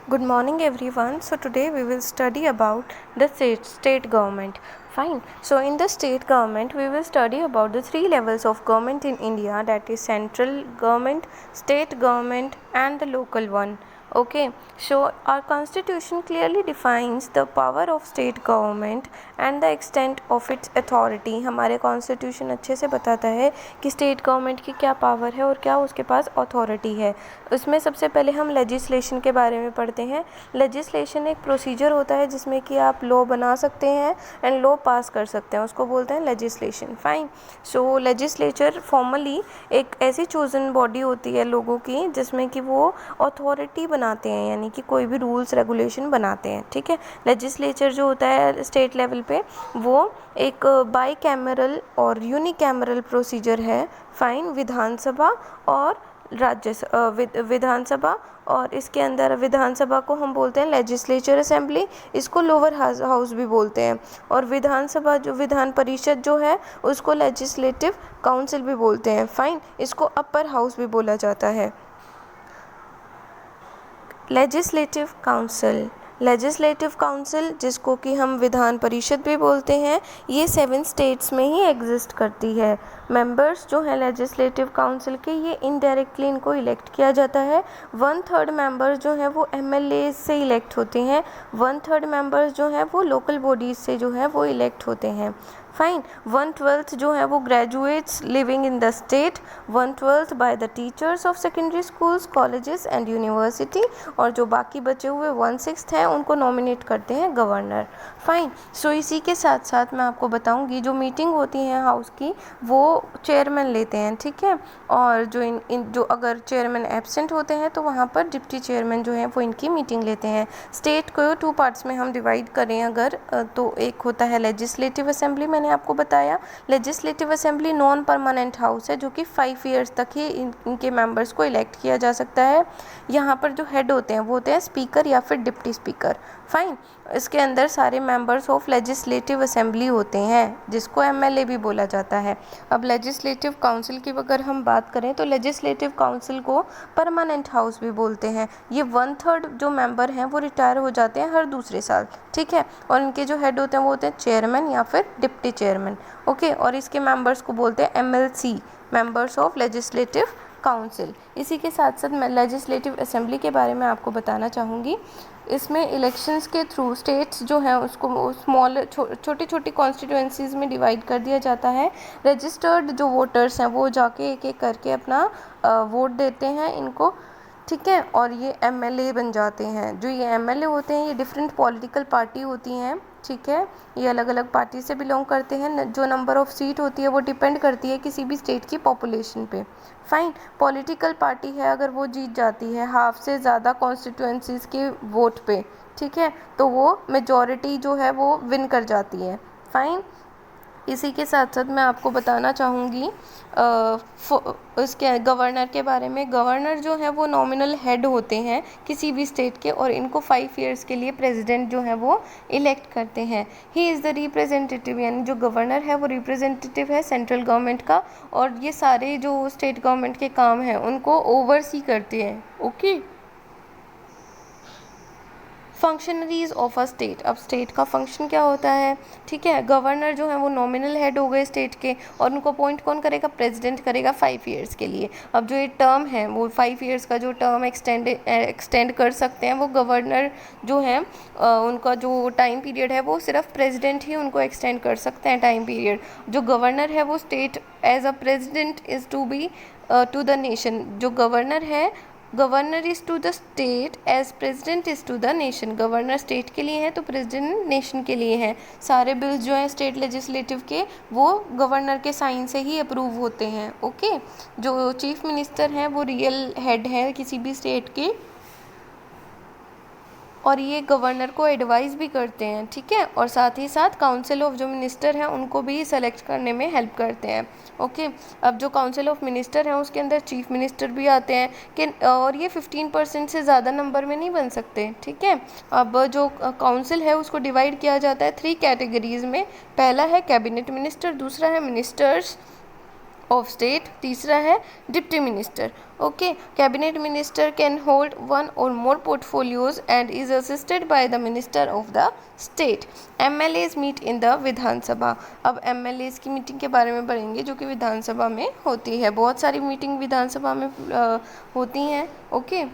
Good morning everyone. So today we will study about the state government. Fine. So in the state government we will study about the three levels of government in India, that is central government, state government and the local one. Okay, so our constitution clearly defines the power of state government and the extent of its authority. हमारे constitution अच्छे से बताता है कि state government की क्या power है और क्या उसके पास अथॉरिटी है। उसमें सबसे पहले हम लेजिस्लेशन के बारे में पढ़ते हैं। लेजिस्लेशन एक प्रोसीजर होता है जिसमें कि आप लॉ बना सकते हैं एंड लॉ पास कर सकते हैं, उसको बोलते हैं लेजिस्लेशन। फाइन। सो लेजिस्लेचर फॉर्मली एक ऐसी चोजन बॉडी होती है लोगों की जिसमें कि वो अथॉरिटी बनाते हैं, यानी कि कोई भी रूल्स रेगुलेशन बनाते हैं। ठीक है। लेजिस्लेचर जो होता है स्टेट लेवल पे वो एक बाई कैमरल और यूनिकैमरल प्रोसीजर है। फाइन। विधानसभा और विधानसभा और इसके अंदर विधानसभा को हम बोलते हैं लेजिस्लेचर असेंबली, इसको लोअर हाउस भी बोलते हैं। और विधानसभा जो विधान परिषद जो है उसको लेजिस्लेटिव काउंसिल भी बोलते हैं। फाइन। इसको अपर हाउस भी बोला जाता है। लेजिस्लेटिव काउंसिल जिसको कि हम विधान परिषद भी बोलते हैं, ये 7 स्टेट्स में ही एग्जिस्ट करती है। मेंबर्स जो हैं लेजिस्लेटिव काउंसिल के, ये इनडायरेक्टली इनको इलेक्ट किया जाता है। 1/3 मेंबर्स जो हैं वो एमएलए से इलेक्ट होते हैं। 1/3 मेंबर्स जो हैं वो लोकल बॉडीज से जो है वो इलेक्ट होते हैं। फाइन। 1/12 जो है वो graduates living in the state, 1/12 by the teachers of secondary schools, colleges and university, और जो बाकी बचे हुए 1/6 हैं उनको नॉमिनेट करते हैं गवर्नर। फाइन। सो इसी के साथ साथ मैं आपको बताऊंगी जो मीटिंग होती है हाउस की वो चेयरमैन लेते हैं। ठीक है। और जो जो अगर चेयरमैन एब्सेंट होते हैं तो वहाँ पर डिप्टी चेयरमैन जो है वो इनकी मीटिंग लेते हैं। स्टेट को 2 पार्ट्स में हम डिवाइड करें अगर तो एक होता है लेजिस्लेटिव असेंबली, मैंने आपको बताया। Legislative assembly non permanent house है जो कि 5 ईयर्स तक ही इनके मेंबर्स को इलेक्ट किया जा सकता है। यहाँ पर जो हेड होते हैं वो होते हैं स्पीकर या फिर डिप्टी स्पीकर। फाइन। इसके अंदर सारे मेंबर्स ऑफ लेजिस्लेटिव असेंबली होते हैं जिसको एमएलए भी बोला जाता है। अब लेजिस्लेटिव काउंसिल की अगर हम बात करें तो लेजिस्लेटिव काउंसिल को परमानेंट हाउस भी बोलते हैं। ये 1/3 जो मेंबर हैं वो रिटायर हो जाते हैं हर दूसरे साल। ठीक है। और इनके जो हेड होते हैं वो होते हैं चेयरमैन या फिर डिप्टी चेयरमैन। ओके। और इसके मेंबर्स को बोलते हैं MLC, members of legislative council. इसी के साथ साथ मैं लेजिस्लेटिव असेंबली के बारे में आपको बताना चाहूँगी। इसमें इलेक्शंस के थ्रू स्टेट्स जो हैं उसको स्मॉल छोटी छोटी कॉन्स्टिट्यूएंसीज़ में डिवाइड कर दिया जाता है। रजिस्टर्ड जो वोटर्स हैं वो जाके एक एक करके अपना वोट देते हैं इनको। ठीक है। और ये एमएलए बन जाते हैं। जो ये एमएलए होते हैं ये डिफरेंट पॉलिटिकल पार्टी होती हैं। ठीक है। ये अलग अलग पार्टी से बिलोंग करते हैं। जो नंबर ऑफ सीट होती है वो डिपेंड करती है किसी भी स्टेट की पॉपुलेशन पे। फाइन। पॉलिटिकल पार्टी है अगर वो जीत जाती है हाफ से ज़्यादा कॉन्स्टिट्यूएंसीज़ के वोट पे, ठीक है, तो वो मेजॉरिटी जो है वो विन कर जाती है। फाइन। इसी के साथ साथ मैं आपको बताना चाहूँगी इसके गवर्नर के बारे में। गवर्नर जो है वो नॉमिनल हेड होते हैं किसी भी स्टेट के और इनको 5 ईयर्स के लिए प्रेसिडेंट जो है वो इलेक्ट करते हैं। ही इज़ द रिप्रेजेंटेटिव, यानी जो गवर्नर है वो रिप्रेजेंटेटिव है सेंट्रल गवर्नमेंट का, और ये सारे जो स्टेट गवर्नमेंट के काम हैं उनको ओवरसी करते हैं। Okay. Functionaries of a state. अब स्टेट का फंक्शन क्या होता है? ठीक है। गवर्नर जो है वो नॉमिनल हेड हो गए स्टेट के और उनको अपॉइंट कौन करेगा? प्रेसिडेंट करेगा 5 ईयर्स के लिए। अब जो ये टर्म है वो 5 ईयर्स का जो टर्म एक्सटेंड कर सकते हैं वो गवर्नर जो है उनका जो टाइम पीरियड है वो सिर्फ प्रेसिडेंट ही उनको एक्सटेंड कर सकते हैं टाइम पीरियड। जो गवर्नर है वो state as a president is to be to the nation. जो गवर्नर है, governor is to the state as president is to the nation. Governor state के लिए है तो प्रेसिडेंट नेशन के लिए है। सारे बिल्स जो हैं स्टेट लेजिस्लेटिव के वो गवर्नर के साइन से ही अप्रूव होते हैं। ओके। जो चीफ मिनिस्टर हैं वो रियल हेड है किसी भी स्टेट के और ये गवर्नर को एडवाइस भी करते हैं। ठीक है। और साथ ही साथ काउंसिल ऑफ जो मिनिस्टर हैं उनको भी सेलेक्ट करने में हेल्प करते हैं। ओके। अब जो काउंसिल ऑफ मिनिस्टर हैं उसके अंदर चीफ मिनिस्टर भी आते हैं कि और ये 15% से ज़्यादा नंबर में नहीं बन सकते। ठीक है। अब जो काउंसिल है उसको डिवाइड किया जाता है 3 कैटेगरीज़ में। पहला है कैबिनेट मिनिस्टर, दूसरा है मिनिस्टर्स ऑफ स्टेट। तीसरा है deputy minister. Okay, cabinet minister can hold one or more portfolios and is assisted by the minister of the state. MLAs meet in the Vidhan Sabha. अब एमएलएज की meeting के बारे में पढ़ेंगे जो कि विधानसभा में होती है। बहुत सारी मीटिंग विधानसभा में होती हैं। ओके,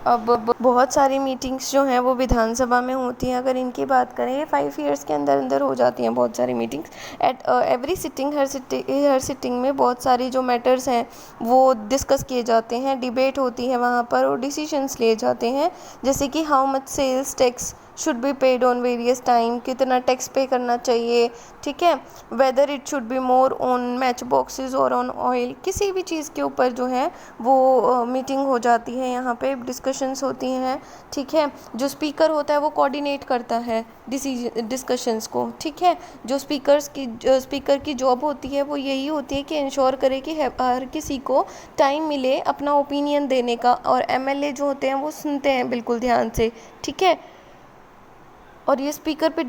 अब बहुत सारी मीटिंग्स जो हैं वो विधानसभा में होती हैं। अगर इनकी बात करें, ये 5 ईयर्स के अंदर अंदर हो जाती हैं बहुत सारी meetings. At every sitting, her sitting में बहुत सारी जो मैटर्स हैं वो डिस्कस किए जाते हैं, डिबेट होती है वहाँ पर और डिसीजंस लिए जाते हैं। जैसे कि how much sales tax should be paid on various time, कितना टैक्स पे करना चाहिए, ठीक है। Whether it should be more on match boxes और ऑन ऑयल, किसी भी चीज़ के ऊपर जो है वो मीटिंग हो जाती है, यहाँ पे डिस्कशंस होती हैं, ठीक है। जो स्पीकर होता है वो कोऑर्डिनेट करता है डिस्कशंस को, ठीक है। जो स्पीकर की जॉब होती है वो यही होती है कि इंश्योर करे कि हर किसी को टाइम मिले अपना ओपिनियन देने का, और एमएलए जो होते हैं वो सुनते हैं बिल्कुल ध्यान से, ठीक है। और ये स्पीकर पे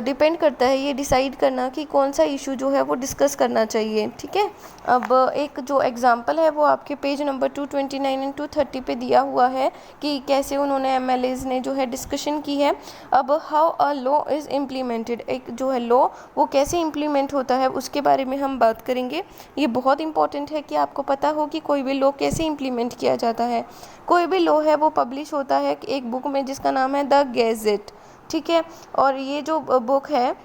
डिपेंड करता है ये डिसाइड करना कि कौन सा इशू जो है वो डिस्कस करना चाहिए, ठीक है। अब एक जो एग्जांपल है वो आपके पेज नंबर 229 एंड 230 पे दिया हुआ है कि कैसे उन्होंने एमएलएज ने जो है डिस्कशन की है। अब how a law is implemented, एक जो है लॉ वो कैसे इम्प्लीमेंट होता है उसके बारे में हम बात करेंगे। ये बहुत इंपॉर्टेंट है कि आपको पता हो कि कोई भी लॉ कैसे इम्प्लीमेंट किया जाता है। कोई भी लॉ है वो पब्लिश होता है एक बुक में जिसका नाम है द गैजेट, ठीक है। और ये जो बुक है,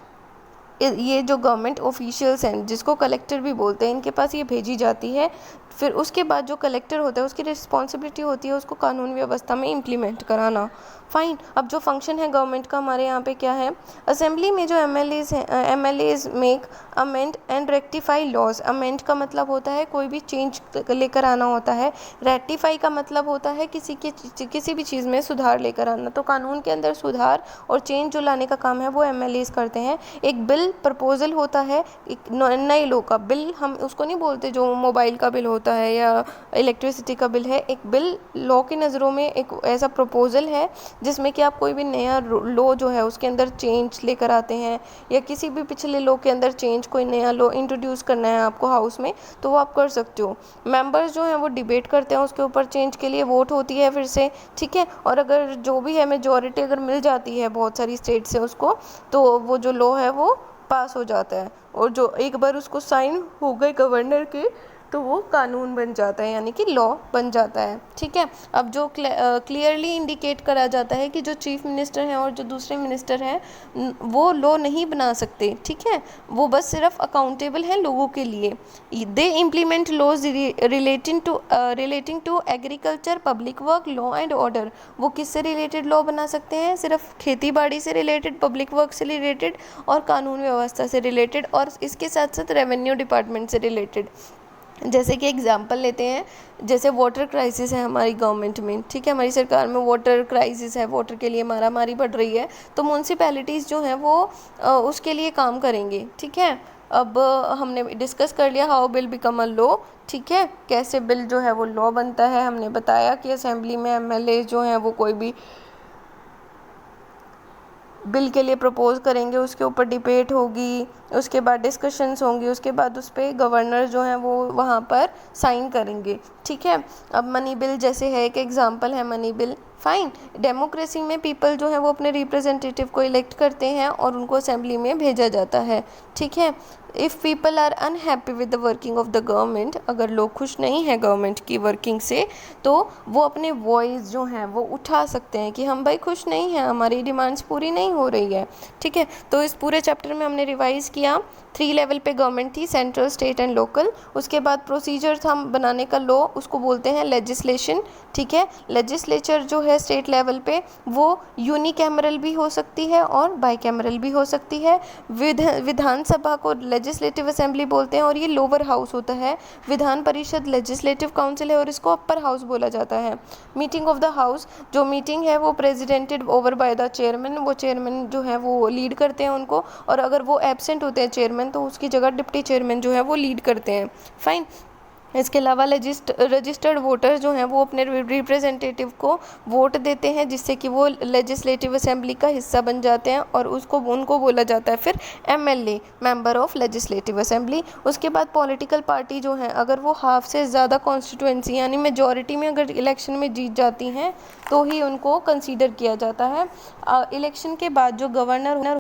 ये जो गवर्नमेंट ऑफिशियल्स हैं जिसको कलेक्टर भी बोलते हैं, इनके पास ये भेजी जाती है। फिर उसके बाद जो कलेक्टर होता है उसकी रिस्पॉन्सिबिलिटी होती है उसको कानून व्यवस्था में इम्प्लीमेंट कराना। फाइन, अब जो फंक्शन है गवर्नमेंट का हमारे यहाँ पे क्या है, असेंबली में जो MLAs make amend and rectify laws. Amend का मतलब होता है कोई भी चेंज लेकर आना होता है, रेक्टिफाई का मतलब होता है किसी भी चीज़ में सुधार लेकर आना। तो कानून के अंदर सुधार और चेंज जो लाने का काम है वो एमएलएज करते हैं। एक बिल प्रपोजल होता है, एक नए लॉ का बिल, हम उसको नहीं बोलते जो मोबाइल का बिल होता है या इलेक्ट्रिसिटी का बिल है। एक बिल लॉ की नज़रों में एक ऐसा प्रपोजल है जिसमें कि आप कोई भी नया लॉ जो है उसके अंदर चेंज लेकर आते हैं, या किसी भी पिछले लॉ के अंदर चेंज, कोई नया लॉ इंट्रोड्यूस करना है आपको हाउस में तो वो आप कर सकते हो। मेंबर्स जो हैं वो डिबेट करते हैं उसके ऊपर, चेंज के लिए वोट होती है फिर से, ठीक है। और अगर जो भी है मेजॉरिटी अगर मिल जाती है बहुत सारी स्टेट से उसको, तो वो जो लॉ है वो पास हो जाता है। और जो एक बार उसको साइन हो गए गवर्नर के तो वो कानून बन जाता है, यानी कि लॉ बन जाता है, ठीक है। अब जो क्लियरली इंडिकेट करा जाता है कि जो चीफ मिनिस्टर हैं और जो दूसरे मिनिस्टर हैं वो लॉ नहीं बना सकते, ठीक है। वो बस सिर्फ अकाउंटेबल हैं लोगों के लिए। They implement laws relating to agriculture, public work, law and order. वो किससे रिलेटेड लॉ बना सकते हैं, सिर्फ खेती बाड़ी से रिलेटेड, पब्लिक वर्क से रिलेटेड और कानून व्यवस्था से रिलेटेड, और इसके साथ साथ रेवेन्यू डिपार्टमेंट से रिलेटेड। जैसे कि एग्जांपल लेते हैं, जैसे वाटर क्राइसिस है हमारी गवर्नमेंट में, ठीक है, हमारी सरकार में वाटर क्राइसिस है, वाटर के लिए मारामारी बढ़ रही है, तो म्यूनसिपैलिटीज़ जो हैं वो उसके लिए काम करेंगे, ठीक है। अब हमने डिस्कस कर लिया how bill become a law, ठीक है, कैसे बिल जो है वो लॉ बनता है। हमने बताया कि असेंबली में एमएलए जो हैं वो कोई भी बिल के लिए प्रपोज करेंगे, उसके ऊपर डिबेट होगी, उसके बाद डिस्कशंस होंगी, उसके बाद उस पर गवर्नर जो हैं वो वहाँ पर साइन करेंगे, ठीक है। अब मनी बिल जैसे है, एक एग्जांपल है मनी बिल। फाइन, डेमोक्रेसी में पीपल जो है वो अपने रिप्रेजेंटेटिव को इलेक्ट करते हैं और उनको असेंबली में भेजा जाता है, ठीक है। If people are unhappy with the working of the government, अगर लोग खुश नहीं हैं गवर्नमेंट की वर्किंग से, तो वो अपने वॉइस जो हैं वो उठा सकते हैं कि हम भाई खुश नहीं हैं, हमारी डिमांड्स पूरी नहीं हो रही है, ठीक है। तो इस पूरे चैप्टर में हमने रिवाइज़ किया 3 लेवल पे गवर्नमेंट थी, सेंट्रल, स्टेट एंड लोकल। उसके बाद प्रोसीजर था बनाने का लॉ, उसको बोलते हैं लेजिस्लेशन, ठीक है। लेजिस्लेचर जो है स्टेट लेवल पे वो यूनिकैमरल भी हो सकती है और बाईकैमरल भी हो सकती है। विधानसभा को लेजिस्लेटिव असेंबली बोलते हैं और ये लोअर हाउस होता है। विधान परिषद लेजिस्लेटिव काउंसिल है और इसको अपर हाउस बोला जाता है। मीटिंग ऑफ द हाउस, जो मीटिंग है वो प्रेसिडेंटेड ओवर बाय द चेयरमैन, वो चेयरमैन जो है वो लीड करते हैं उनको, और अगर वो एब्सेंट होते हैं चेयरमैन तो उसकी जगह डिप्टी चेयरमैन जो है वो लीड करते हैं। फाइन, इसके अलावा रजिस्टर्ड वोटर्स जो हैं वो अपने रिप्रेजेंटेटिव को वोट देते हैं, जिससे कि वो लेजिस्लेटिव असेंबली का हिस्सा बन जाते हैं, और उनको बोला जाता है फिर MLA, member of legislative assembly. उसके बाद पॉलिटिकल पार्टी जो है, अगर वो हाफ से ज़्यादा कॉन्स्टिट्यूएंसी यानी मेजॉरिटी में अगर इलेक्शन में जीत जाती हैं तो ही उनको कंसीडर किया जाता है। इलेक्शन के बाद जो गवर्नर